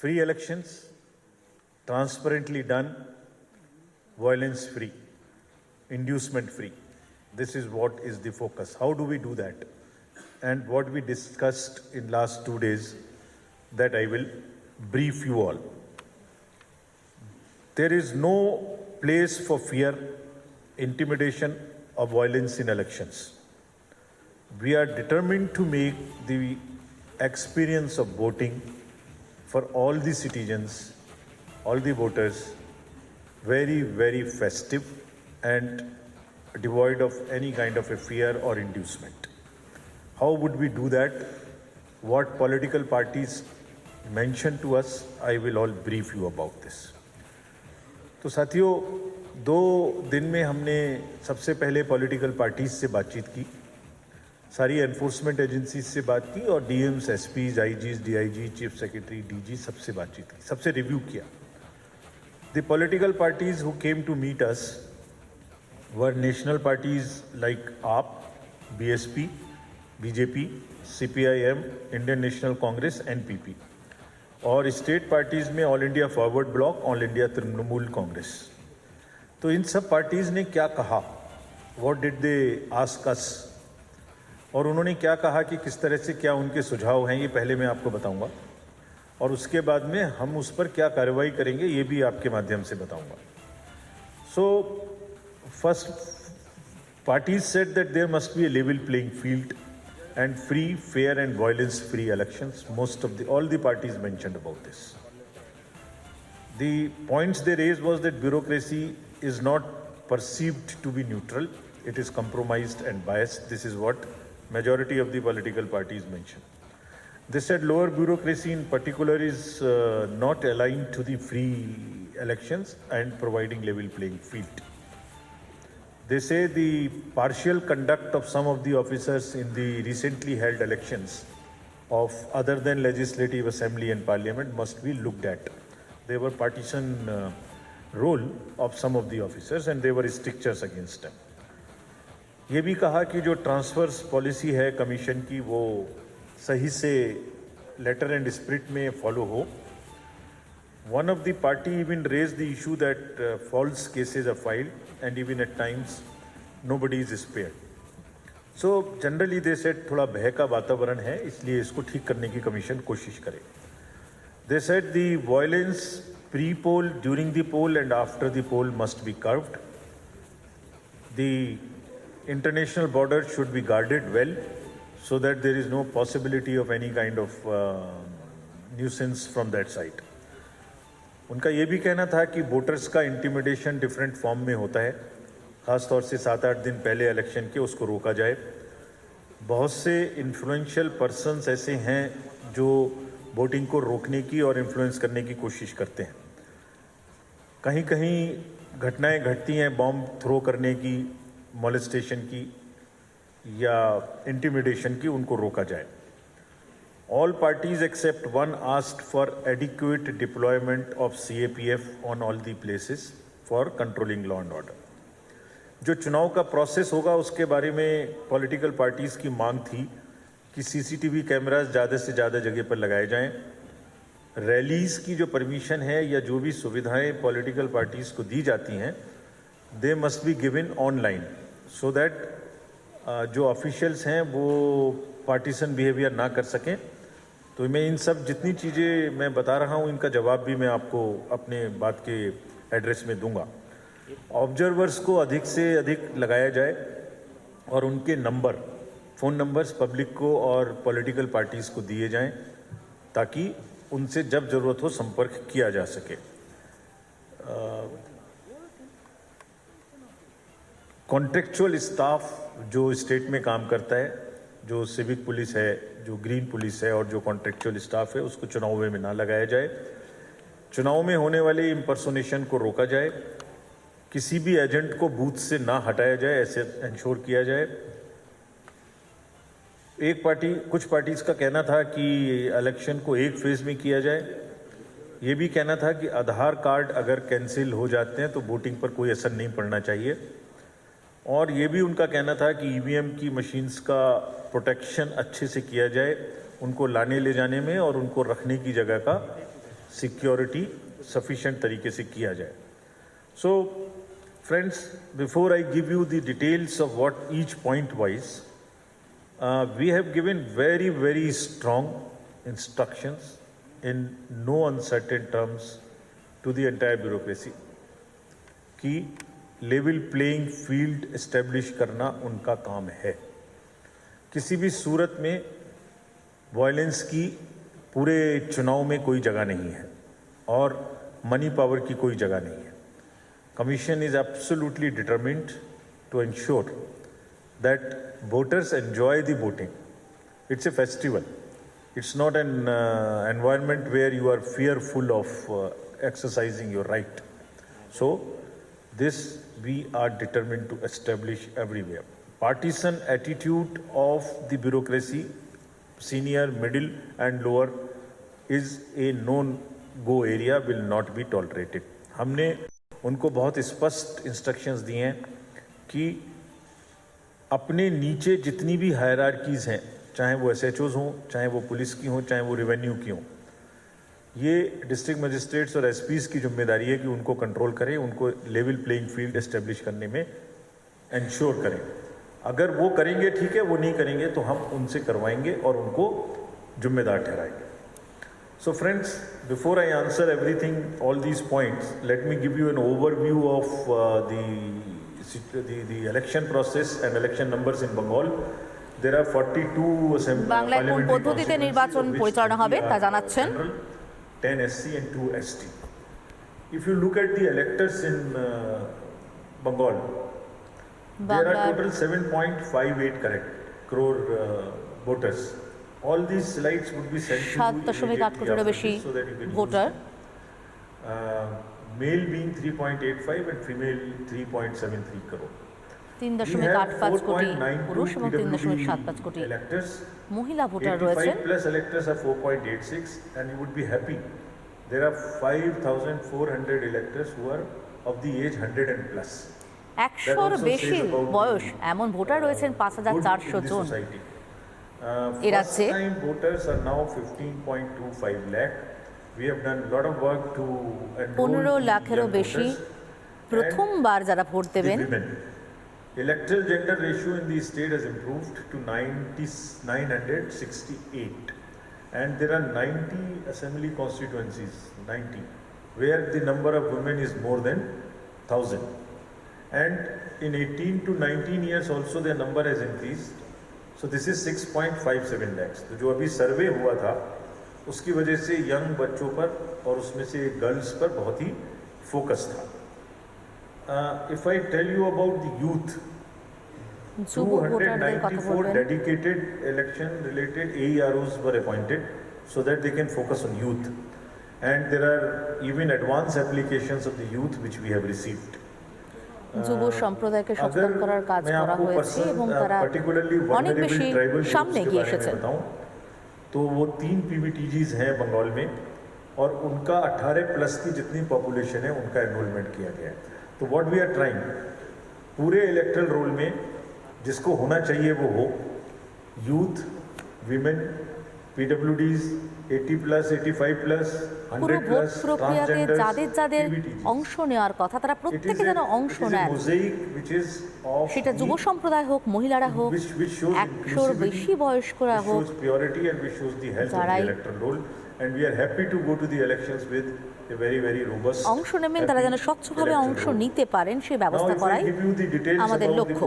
free elections, transparently done, violence free, inducement free. This is what is the focus. How do we do that? And what we discussed in last 2 days, that I will brief you all. There is no place for fear, intimidation, or violence in elections. We are determined to make the experience of voting for all the citizens, all the voters, very, very festive and devoid of any kind of a fear or inducement. How would we do that? What political parties mentioned to us, I will all brief you about this. तो साथियों, 2 दिन में हमने सबसे पहले political parties से बातचीत की, सारी एनफोर्समेंट एजेंसीज से बात की और DMs, SPs, IGs, DIG, chief secretary, DG सबसे बातचीत की, सबसे रिव्यू किया. The political parties who came to meet us our national parties like AAP, BSP, BJP, CPIM, Indian national Congress, NPP, और स्टेट पार्टीज में all India forward bloc, all India Trinamool Congress. तो इन सब पार्टीज ने क्या कहा, what did they ask us, और उन्होंने क्या कहा कि किस तरह से क्या उनके सुझाव हैं, ये पहले मैं आपको बताऊंगा, और उसके बाद में हम उस पर क्या कार्रवाई करेंगे ये भी आपके माध्यम से बताऊंगा. So first, parties said that there must be a level playing field and free, fair and violence-free elections. All the parties mentioned about this. The points they raised was that bureaucracy is not perceived to be neutral. It is compromised and biased. This is what majority of the political parties mentioned. They said lower bureaucracy in particular is not aligned to the free elections and providing level playing field. They say the partial conduct of some of the officers in the recently held elections of other than legislative assembly and parliament must be looked at. There were partisan role of some of the officers and there were strictures against them. ये भी कहा कि जो transverse policy है commission की वो सही से लेटर एंड स्पिरिट में फॉलो हो. One of the party even raised the issue that false cases are filed and even at times nobody is spared. So generally they said थोड़ा भय का वातावरण है, इसलिए इसको ठीक करने की कमीशन कोशिश करे. They said the violence pre-poll, during the poll and after the poll must be curbed. The international border should be guarded well so that there is no possibility of any kind of nuisance from that side. उनका ये भी कहना था कि voters का intimidation different form में होता है, ख़ासतौर से 7-8 दिन पहले इलेक्शन के, उसको रोका जाए. बहुत से इन्फ्लुएंशियल पर्सन्स ऐसे हैं जो वोटिंग को रोकने की और इन्फ्लुएंस करने की कोशिश करते हैं. कहीं कहीं घटनाएं घटती हैं बॉम्ब थ्रो करने की, मोलेस्टेशन की या इंटिमिडेशन की, उनको रोका जाए. All parties except one asked for adequate deployment of CAPF on all the places for controlling law and order. जो चुनाव का प्रोसेस होगा उसके बारे में पॉलिटिकल पार्टीज़ की मांग थी कि सीसीटीवी कैमरास ज़्यादा से ज़्यादा जगह पर लगाए जाएं. रैलीज़ की जो परमिशन है या जो भी सुविधाएं पॉलिटिकल पार्टीज़ को दी जाती हैं, they must be given online so that जो ऑफिशियल्स हैं वो पार्टीसन बिहेवियर ना कर सकें. तो मैं इन सब जितनी चीज़ें मैं बता रहा हूँ इनका जवाब भी मैं आपको अपने बात के एड्रेस में दूंगा. ऑब्जर्वर्स को अधिक से अधिक लगाया जाए और उनके नंबर, फ़ोन नंबर्स पब्लिक को और पॉलिटिकल पार्टीज़ को दिए जाएं ताकि उनसे जब ज़रूरत हो संपर्क किया जा सके. कॉन्ट्रेक्चुअल स्टाफ जो स्टेट में काम करता है, जो सिविक पुलिस है, जो ग्रीन पुलिस है और जो कॉन्ट्रेक्चुअल स्टाफ है, उसको चुनाव में ना लगाया जाए. चुनाव में होने वाले इम्पर्सोनेशन को रोका जाए. किसी भी एजेंट को बूथ से ना हटाया जाए, ऐसे इंश्योर किया जाए. कुछ पार्टीज का कहना था कि इलेक्शन को एक फेज में किया जाए. ये भी कहना था कि आधार कार्ड अगर कैंसिल हो जाते हैं तो वोटिंग पर कोई असर नहीं पड़ना चाहिए. और ये भी उनका कहना था कि ईवीएम की मशीन्स का प्रोटेक्शन अच्छे से किया जाए, उनको लाने ले जाने में और उनको रखने की जगह का सिक्योरिटी सफिशिएंट तरीके से किया जाए. So, friends, before I give you the details of what each point wise, we have given very, very strong instructions in no uncertain terms to the entire bureaucracy कि लेवल प्लेइंग फील्ड एस्टेब्लिश करना उनका काम है. किसी भी सूरत में violence की पूरे चुनाव में कोई जगह नहीं है और मनी पावर की कोई जगह नहीं है. Commission is absolutely determined to ensure that voters enjoy the voting. It's a festival. It's not an environment where you are fearful of exercising your right. So, this we are determined to establish everywhere. Partisan attitude of the bureaucracy, senior, middle and lower, is a non-go area, will not be tolerated. हमने उनको बहुत स्पष्ट instructions दिए हैं कि अपने नीचे जितनी भी हायरार्कीज़ हैं, चाहे वो एसएचओज़ हों, चाहे वो पुलिस की हों, चाहे वो रेवेन्यू की हों, ये डिस्ट्रिक्ट मजिस्ट्रेट्स और एसपीज़ की जिम्मेदारी है कि उनको कंट्रोल करें, उनको लेवल प्लेइंग फील्ड एस्टेब्लिश करने में इंश्योर करें. अगर वो करेंगे ठीक है, वो नहीं करेंगे तो हम उनसे करवाएंगे और उनको जिम्मेदार ठहराएंगे. So friends, before I answer everything, all these points, let me give you an overview of the election process and election numbers in Bengal. There are 42 বাংলায় কোন পদ্ধতিতে নির্বাচন পরিচালনা হবে তা জানাচ্ছেন. 10 SC and 2 ST. If you look at the electors in Bengal, there are total 7.58 crore voters. All these slides would be sent to you 7.8 কোটিরও বেশি voter. Male being 3.85 and female 3.73 crore. 3.85 কোটি পুরুষ এবং 3.75 কোটি মহিলা ভোটার রয়েছেন. 85 plus electors are 4.86 and you would be happy. There are 5,400 electors who are of the age 100 and plus. 100-এর বেশি বয়স এমন ভোটার রয়েছেন 5,400 জন. First time voters are now 15.25 lakh. We have done a lot of work to enroll 15 লাখেরও বেশি প্রথমবার যারা vote দেবেন. Electoral gender ratio in the state has improved to 968 and there are 90 assembly constituencies, 90, where the number of women is more than 1,000. And in 18 to 19 years also their number has increased. So this is 6.57 lakhs. तो जो अभी सर्वे हुआ था उसकी वजह से young बच्चों पर और उसमें से गर्ल्स पर बहुत ही फोकस था. If I tell you about the youth, 294 dedicated election related AEROs were appointed so that they can focus on youth. And there are even advanced applications of the youth which we have received. যুব সম্প্রদায়কে সচেতন করার কাজ করা হয়েছে এবং তারা অনেক বেশি সামনে এগিয়ে এসেছেন. तो वो 3 PVTGs हैं बंगाल में और उनका 18 प्लस की जितनी पॉपुलेशन है उनका एनरोलमेंट किया गया है. तो व्हाट वी आर ट्राइंग, पूरे इलेक्ट्रल रोल में जिसको होना चाहिए वो हो, youth, women, PWDs, 80 plus, 85 plus, 100 plus, প্রক্রিয়াতে যাদের যাদের অংশ নেওয়ার কথা তারা প্রত্যেকে যেন অংশ নেন. সেটা যুব সম্প্রদায় হোক, মহিলারা হোক, 100-র বেশি বয়স্করা হোক, যারাই অংশ নেবেন তারা যেন স্বচ্ছভাবে অংশ নিতে পারেন সেই ব্যবস্থা করাই আমাদের লক্ষ্য.